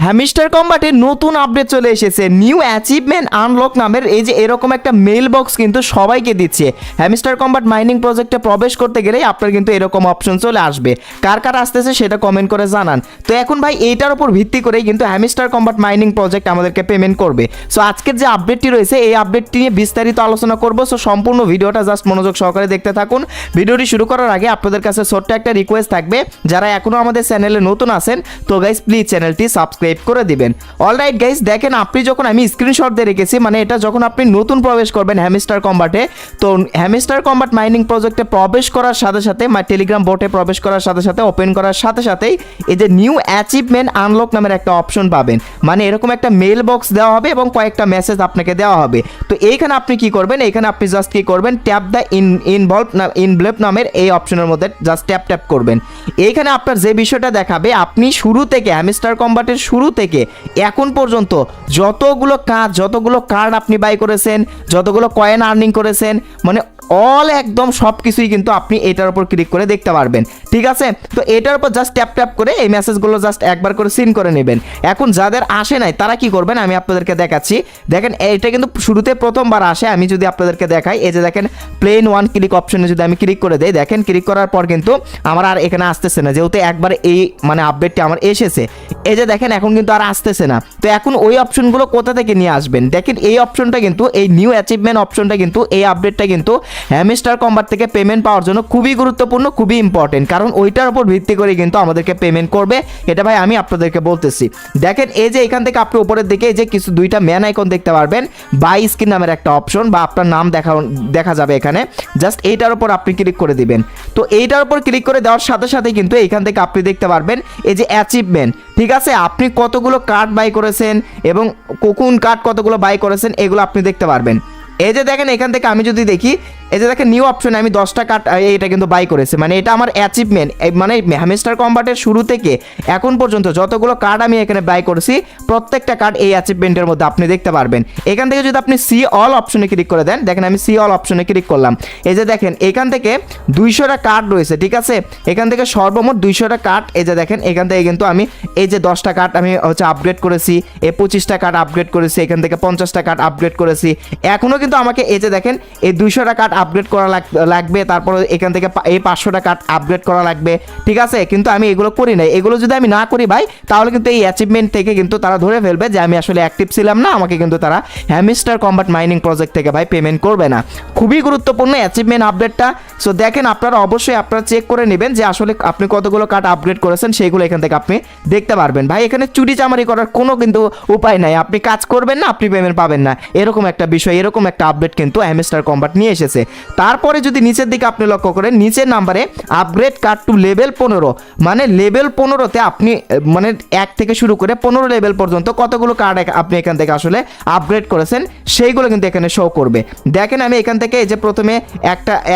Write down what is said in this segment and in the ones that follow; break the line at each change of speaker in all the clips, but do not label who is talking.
Hamster কম্বাটে নতুন update চলে এসেছে। নিউ অ্যাচিভমেন্ট আনলক নামের এই যে এরকম একটা মেল বক্স কিন্তু সবাইকে দিচ্ছে। হ্যামস্টার কম্বাট মাইনিং প্রজেক্টে প্রবেশ করতে গেলেই আপনার কিন্তু এরকম অপশন চলে আসবে। কার কার আসতেছে সেটা কমেন্ট করে জানান। তো এখন ভাই এইটার উপর ভিত্তি করেই কিন্তু হ্যামস্টার কম্বাট মাইনিং প্রজেক্ট আমাদেরকে পেমেন্ট করবে। সো আজকের যে আপডেটটি রয়েছে এই আপডেটটি নিয়ে বিস্তারিত আলোচনা করব। সো সম্পূর্ণ ভিডিওটা জাস্ট মনোযোগ সহকারে দেখতে থাকুন। ভিডিওটি শুরু করার আগে আপনাদের কাছে ছোট্ট একটা রিকোয়েস্ট থাকবে, যারা এখনও আমাদের চ্যানেলে নতুন আছেন তো গাইস প্লিজ চ্যানেলটি সাবস্ক্রাইব করে দিবেন। অলরাইট গাইস, দেখেন আপনি যখন আমি স্ক্রিনশট দিয়ে রেখেছি, মানে এটা যখন আপনি নতুন প্রবেশ করবেন হ্যামস্টার কম্বাটে, তো হ্যামস্টার কম্বাট মাইনিং প্রজেক্টে প্রবেশ করার সাথে সাথে টেলিগ্রাম বোটে প্রবেশ করার সাথে সাথে ওপেন করার সাথে সাথেই এই যে নিউ অ্যাচিভমেন্ট আনলক নামের একটা অপশন পাবেন। মানে এরকম একটা মেল বক্স দেওয়া হবে এবং কয়েকটা মেসেজ আপনাকে দেওয়া হবে। তো এইখানে আপনি কি করবেন, এইখানে আপনি জাস্ট কি করবেন, ট্যাপ দ্য ইনভলভ নামের এই অপশনের মধ্যে জাস্ট ট্যাপ করবেন। এইখানে আপনার যে বিষয়টা দেখাবে, আপনি শুরু থেকে হ্যামস্টার কম্বাটের শুরু থেকে এখন পর্যন্ত যতগুলো কার্ড আপনি বাই করেছেন, যতগুলো কয়েন আর্নিং করেছেন, মানে অল একদম সব কিছুই কিন্তু আপনি এটার উপর ক্লিক করে দেখতে পারবেন। ঠিক আছে, তো এটার উপর জাস্ট ট্যাপ করে এই মেসেজগুলো জাস্ট একবার করে সিন করে নেবেন। এখন যাদের আসে নাই তারা কি করবেন আমি আপনাদেরকে দেখাচ্ছি। দেখেন এটা কিন্তু শুরুতে প্রথমবার আসে। আমি যদি আপনাদেরকে দেখাই, এই যে দেখেন প্লেন ওয়ান ক্লিক অপশনে যদি আমি ক্লিক করে দেই, দেখেন ক্লিক করার পর কিন্তু আমার আর এখানে আসতেছে না, যেহেতু একবার এই মানে আপডেটটি আমার এসেছে। এই যে দেখেন এখন কিন্তু আর আসতেছে না। তো এখন ওই অপশনগুলো কোথা থেকে নিয়ে আসবেন, দেখেন এই অপশনটা কিন্তু, এই নিউ অ্যাচিভমেন্ট অপশনটা কিন্তু, এই আপডেটটা কিন্তু হ্যামস্টার কম্বাট থেকে পেমেন্ট পাওয়ার জন্য খুবই গুরুত্বপূর্ণ, খুবই ইম্পর্টেন্ট, কারণ ওইটার উপর ভিত্তি করে কিন্তু আমাদেরকে পেমেন্ট করবে। এটা ভাই আমি আপনাদেরকে বলতেছি। দেখেন এই যে এখান থেকে আপনি উপরের দিকে এই যে কিছু দুইটা ম্যান আইকন দেখতে পারবেন, বাই স্কিন নামের একটা অপশন বা আপনার নাম দেখা যাবে এখানে। জাস্ট এইটার উপর আপনি ক্লিক করে দিবেন। তো এইটার উপর ক্লিক করে দেওয়ার সাথে সাথে কিন্তু এইখান থেকে আপনি দেখতে পারবেন এই যে অ্যাচিভমেন্ট। ঠিক আছে, আপনি কতগুলো কার্ড বাই করেছেন এবং কোন কার্ড কতগুলো বাই করেছেন এগুলো আপনি দেখতে পারবেন। এই যে দেখেন এখান থেকে আমি যদি দেখি, এই যে দেখেন নিউ অপশনে আমি 10টা কার্ড এটা কিন্তু বাই করেছে। মানে এটা আমার অ্যাচিভমেন্ট, মানে হ্যামস্টার কম্বাটের শুরু থেকে এখন পর্যন্ত যতগুলো কার্ড আমি এখানে বাই করেছি প্রত্যেকটা কার্ড এই অ্যাচিভমেন্টের মধ্যে আপনি দেখতে পারবেন। এখান থেকে যদি আপনি সি অল অপশনে ক্লিক করে দেন, দেখেন আমি সি অল অপশনে ক্লিক করলাম। এই যে দেখেন এখান থেকে 200টা কার্ড রয়েছে। ঠিক আছে, এখান থেকে সর্বমোট 200টা কার্ড। এই যে দেখেন এখান থেকে কিন্তু আমি এই যে 10টা কার্ড আমি আপগ্রেড করেছি, এই 25টা কার্ড আপগ্রেড করেছি, এখান থেকে 50টা কার্ড আপগ্রেড করেছি। এখনও কিন্তু আমাকে এই যে দেখেন এই 200টা কার্ড আপগ্রেড করা লাগবে, তারপর এখান থেকে এই 500টা কার্ড আপগ্রেড করা লাগবে। ঠিক আছে, কিন্তু আমি এগুলো করি নাই। এগুলো যদি আমি না করি ভাই, তাহলে কিন্তু এই অ্যাচিভমেন্ট থেকে কিন্তু তারা ধরে ফেলবে যে আমি আসলে অ্যাক্টিভ ছিলাম না, আমাকে কিন্তু তারা হ্যামস্টার কম্বাট মাইনিং প্রজেক্ট থেকে ভাই পেমেন্ট করবে না। খুবই গুরুত্বপূর্ণ অ্যাচিভমেন্ট আপডেটটা। সো দেখেন আপনারা অবশ্যই আপনারা চেক করে নেবেন যে আসলে আপনি কতগুলো কার্ড আপগ্রেড করেছেন, সেইগুলো এখান থেকে আপনি দেখতে পারবেন। ভাই এখানে চুরি চামারি করার কোনো কিন্তু উপায় নাই। আপনি কাজ করবেন না, আপনি পেমেন্ট পাবেন না, এরকম একটা বিষয়, এরকম একটা আপডেট কিন্তু হ্যামস্টার কম্বাট নিয়ে এসেছে। তারপরে যদি নিচের দিকে আপনি লক্ষ্য করেন, নিচের নাম্বারে আপগ্রেড কার্ড টু লেভেল 15, মানে লেভেল 15তে আপনি মানে 1 থেকে শুরু করে 15 লেভেল পর্যন্ত কতগুলো কার্ড আপনি এখান থেকে আসলে আপগ্রেড করেছেন সেইগুলো কিন্তু এখানে শো করবে। দেখেন আমি এখান থেকে এই যে প্রথমে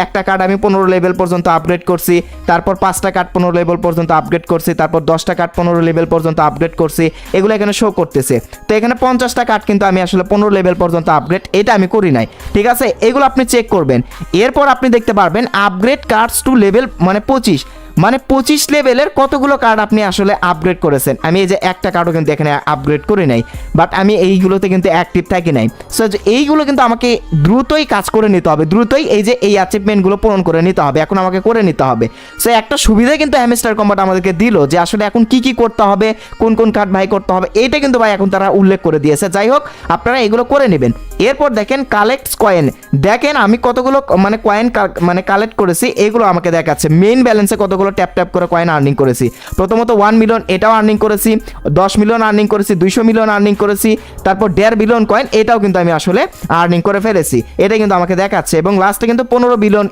একটা কার্ড আমি 15 লেভেল পর্যন্ত আপগ্রেড করছি, তারপর 5টা কার্ড 15 লেভেল পর্যন্ত আপগ্রেড করছি, তারপর 10টা কার্ড 15 লেভেল পর্যন্ত আপগ্রেড করছি, এগুলো এখানে শো করতেছে। তো এখানে 50টা কার্ড কিন্তু আমি আসলে 15 লেভেল পর্যন্ত আপগ্রেড এটা আমি করি নাই। ঠিক আছে, এগুলো আপনি চেক করবেন। এরপর আপনি দেখতে পারবেন আপগ্রেড কার্ডস টু লেভেল মানে 25, মানে 25 লেভেলের কতগুলো কার্ড আপনি আসলে আপগ্রেড করেছেন। আমি এই যে একটা কার্ডও কিন্তু এখানে আপগ্রেড করি নাই, বাট আমি এইগুলোতে কিন্তু অ্যাক্টিভ থাকি নাই। সো এইগুলো কিন্তু আমাকে দ্রুতই কাজ করে নিতে হবে, দ্রুতই এই যে এই অ্যাচিভমেন্টগুলো পূরণ করে নিতে হবে, এখন আমাকে করে নিতে হবে। সো একটা সুবিধা কিন্তু হ্যামস্টার কম্বাট আমাদেরকে দিল যে আসলে এখন কি করতে হবে, কোন কার্ড বাই করতে হবে, এইটা কিন্তু ভাই এখন তারা উল্লেখ করে দিয়েছে। যাই হোক, আপনারা এগুলো করে নেবেন। এরপর দেখেন কালেক্ট কয়েন, দেখেন আমি কতগুলো মানে কয়েন মানে কালেক্ট করেছি এগুলো আমাকে দেখাচ্ছে। মেইন ব্যালেন্সে কতগুলো ট্যাপ করে কয়েন আর্নিং করেছি। প্রথমত 1 মিলিয়ন এটাও আর্নিং করেছি, 10 মিলিয়ন আর্নিং করেছি, 200 মিলিয়ন আর্নিং করেছি, তারপর 1.5 বিলিয়ন কয়েন এটাও কিন্তু আমি আসলে আর্নিং করে ফেলেছি, এটা কিন্তু আমাকে দেখাচ্ছে। এবং লাস্টে কিন্তু 15 বিলিয়ন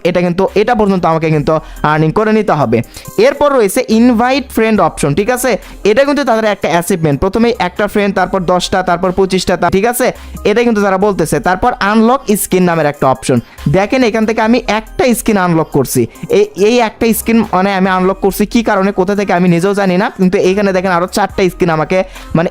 এটা পর্যন্ত আমাকে কিন্তু আর্নিং করে নিতে হবে। এরপর রয়েছে ইনভাইট ফ্রেন্ড অপশন। ঠিক আছে, এটা কিন্তু তাদের একটা অ্যাচিভমেন্ট, প্রথমে একটা ফ্রেন্ড, তারপর 10টা, তারপর 25টা। ঠিক আছে, এটা কিন্তু তারা বলতেছে। তারপর আনলক স্কিন নামের একটা অপশন। দেখেন এখান থেকে আমি একটা স্কিন আনলক করছি, এই একটা স্কিন মানে আমি আনলক করছি, কি কারণে কোথা থেকে আমি নিজেও জানি না, কিন্তু এইখানে দেখেন আরও 4টা স্কিন আমাকে মানে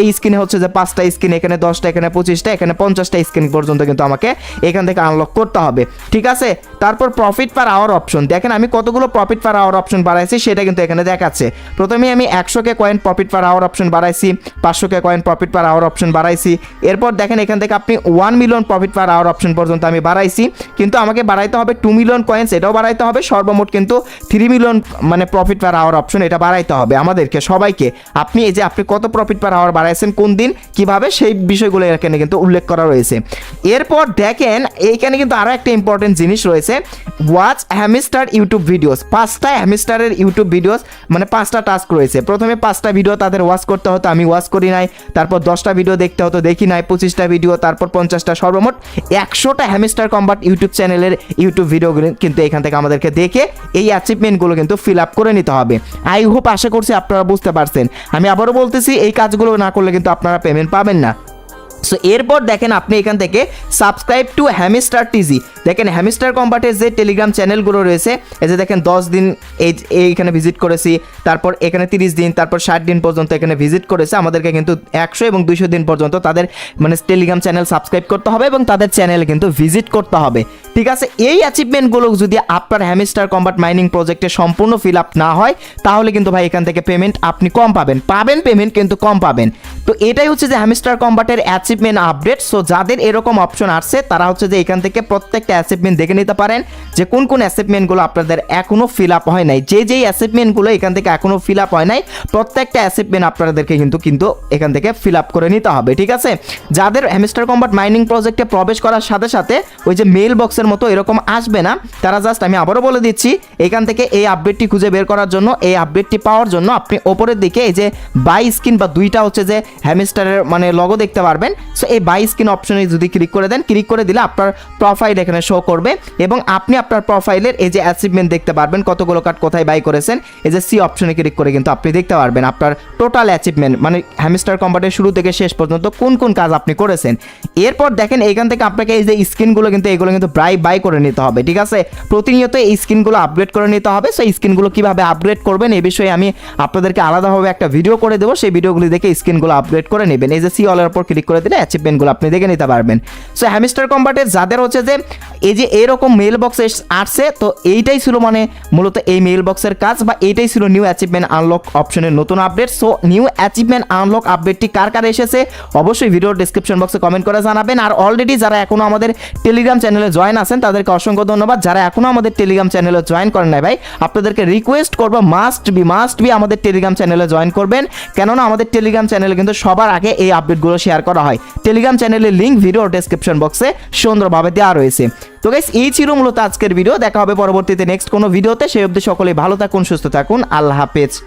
এই স্কিনে হচ্ছে যে 5টা স্কিন, এখানে 10টা, এখানে 25টা, এখানে 50টা স্কিন পর্যন্ত কিন্তু আমাকে এখান থেকে আনলক করতে হবে, ঠিক আছে। তারপর প্রফিট পার আওয়ার অপশন, দেখেন আমি কতগুলো প্রফিট পার আওয়ার অপশন বাড়াইছি সেটা কিন্তু এখানে দেখাচ্ছে। প্রথমে আমি 100K coin profit per hour option বাড়াইছি, 500K coin profit per hour option বাড়াইছি, এরপর দেখেন এখান থেকে আপনি 1 million profit per hour option পর্যন্ত আমি বাড়াইছি, কিন্তু আমাকে বাড়াইতে হবে 2 মিলিয়ন কয়েন্স, এটাও বাড়াইতে হবে, সর্বমোট কিন্তু 3 মিলিয়ন মানে প্রফিট পার আওয়ার অপশন এটা বাড়াইতে হবে আমাদেরকে সবাইকে। আপনি এই যে আপনি কত প্রফিট পার আওয়ার বাড়াইছেন, কোন দিন, কিভাবে, সেই বিষয়গুলো এখানে কিন্তু উল্লেখ করা রয়েছে। এরপর দেখেন এইখানে কিন্তু আরও একটা ইম্পর্টেন্ট জিনিস রয়েছে, ওয়াচ হ্যামস্টার ইউটিউব ভিডিওস। 5টা হ্যামস্টারের ইউটিউব ভিডিওস মানে 5টা টাস্ক রয়েছে। প্রথমে 5টা ভিডিও তাদের ওয়াচ করতে হতো, আমি ওয়াচ করি নাই। তারপর 10টা ভিডিও দেখতে হতো, দেখি নাই। 25টা ভিডিও, তারপর 50টা, সর্বমোট 100টা হ্যামস্টার কম্বাট ইউটিউব চ্যানেলের ইউটিউব ভিডিওগুলো কিন্তু এখান থেকে আমাদেরকে দেখে এই অ্যাচিভমেন্টগুলো কিন্তু ফিল আপ করে নিতে হবে। আই হোপ, আশা করছি আপনারা বুঝতে পারছেন। আমি আবারও বলতেছি, এই কাজগুলো না করলে কিন্তু আপনারা পেমেন্ট পাবেন না। সো এরপর দেখেন আপনি এখান থেকে সাবস্ক্রাইব টু হ্যামস্টার টিজি, দেখেন হ্যামস্টার কম্বাটের যে টেলিগ্রাম চ্যানেলগুলো রয়েছে, এই যে দেখেন 10 দিন এইখানে ভিজিট করেছি, তারপর এখানে 30 দিন, তারপর 60 দিন পর্যন্ত এখানে ভিজিট করেছে। আমাদেরকে কিন্তু 100 এবং 200 দিন পর্যন্ত তাদের মানে টেলিগ্রাম চ্যানেল সাবস্ক্রাইব করতে হবে এবং তাদের চ্যানেলে কিন্তু ভিজিট করতে হবে, ঠিক আছে। এই অ্যাচিভমেন্টগুলো যদি আপনার হ্যামস্টার কম্বাট মাইনিং প্রজেক্টে সম্পূর্ণ ফিল আপ না হয়, তাহলে কিন্তু ভাই এখান থেকে পেমেন্ট আপনি কম পাবেন, পেমেন্ট কিন্তু কম পাবেন। তো এটাই হচ্ছে যে হ্যামস্টার কম্বাটের অ্যাচিভমেন্ট আপডেট। সো যাদের এরকম অপশন আসছে তারা হচ্ছে যে এখান থেকে প্রত্যেকটা অ্যাচিভমেন্ট দেখে নিতে পারেন যে কোন কোন অ্যাচিভমেন্টগুলো আপনাদের এখনো ফিল আপ হয় নাই। যেই অ্যাচিভমেন্টগুলো এখান থেকে এখনো ফিল আপ হয় নাই, প্রত্যেকটা অ্যাচিভমেন্ট আপনাদেরকে কিন্তু এখান থেকে ফিল আপ করে নিতে হবে, ঠিক আছে। যাদের হ্যামস্টার কম্বাট মাইনিং প্রজেক্টে প্রবেশ করার সাথে সাথে ওই যে মেল বক্সের মতো এরকম আসবে না, তারা জাস্ট, আমি আবারও বলে দিচ্ছি, এখান থেকে এই আপডেটটি খুঁজে বের করার জন্য, এই আপডেটটি পাওয়ার জন্য আপনি ওপরের দিকে এই যে বাই স্কিন বা 2টা হচ্ছে যে হ্যামস্টারের মানে লগো দেখতে পারবেন। সো এই বাই স্কিন অপশনে যদি ক্লিক করে দেন, ক্লিক করে দিলে আপনার প্রোফাইল এখানে শো করবে এবং আপনি আপনার প্রোফাইলের এই যে অ্যাচিভমেন্ট দেখতে পারবেন, কতগুলো কার্ড কোথায় বাই করেছেন। এই যে সি অপশনে ক্লিক করে কিন্তু আপনি দেখতে পারবেন আপনার টোটাল অ্যাচিভমেন্ট, মানে হ্যামস্টার কম্বাটের শুরু থেকে শেষ পর্যন্ত কোন কোন কাজ আপনি করেছেন। এরপর দেখেন এইখান থেকে আপনাকে এই যে স্কিনগুলো কিন্তু এগুলো কিন্তু বাই করে নিতে হবে, ঠিক আছে। প্রতিনিয়ত এই স্কিনগুলো আপগ্রেড করে নিতে হবে। সো স্কিনগুলো কিভাবে আপগ্রেড করবেন এই বিষয়ে আমি আপনাদেরকে আলাদাভাবে একটা ভিডিও করে দেবো, সেই ভিডিওগুলি দেখে স্কিনগুলো আপগ্রেড করে নেবেন। এই যে সি অলের উপর ক্লিক করে দিলে অ্যাচিভমেন্টগুলো আপনি দেখে নিতে পারবেন। সো হ্যামস্টার কম্বাটের যাদের হচ্ছে যে এই যে এরকম মেল বক্স আসছে, তো এইটাই ছিল মানে মূলত এই মেল বক্সের কাজ, বা এইটাই ছিল নিউ অ্যাচিভমেন্ট আনলক অপশনের নতুন update. So new achievement unlock আপডেটটি কার এসেছে অবশ্যই ভিডিওর ডেসক্রিপশন বক্সে কমেন্ট করে জানাবেন। আর অলরেডি যারা এখনো আমাদের টেলিগ্রাম চ্যানেলে জয়েন আছেন তাদেরকে অসংখ্য ধন্যবাদ। যারা এখনো আমাদের টেলিগ্রাম চ্যানেলে জয়েন করেন নাই ভাই, আপনাদেরকে রিকোয়েস্ট করবো মাস্ট বি আমাদের টেলিগ্রাম চ্যানেলে জয়েন করবেন, কেননা আমাদের টেলিগ্রাম চ্যানেলে কিন্তু সবার আগে এই আপডেটগুলো শেয়ার করা হয়। টেলিগ্রাম চ্যানেলের লিঙ্ক ভিডিও ডেসক্রিপশন বক্সে সুন্দরভাবে দেওয়া রয়েছে। তো গাইস, এই ছিল মূলত আজকের ভিডিও। দেখা হবে পরবর্তীতে নেক্সট কোনো ভিডিওতে। সেই অবধি সকলেই ভালো থাকুন, সুস্থ থাকুন, আল্লাহ হাফেজ।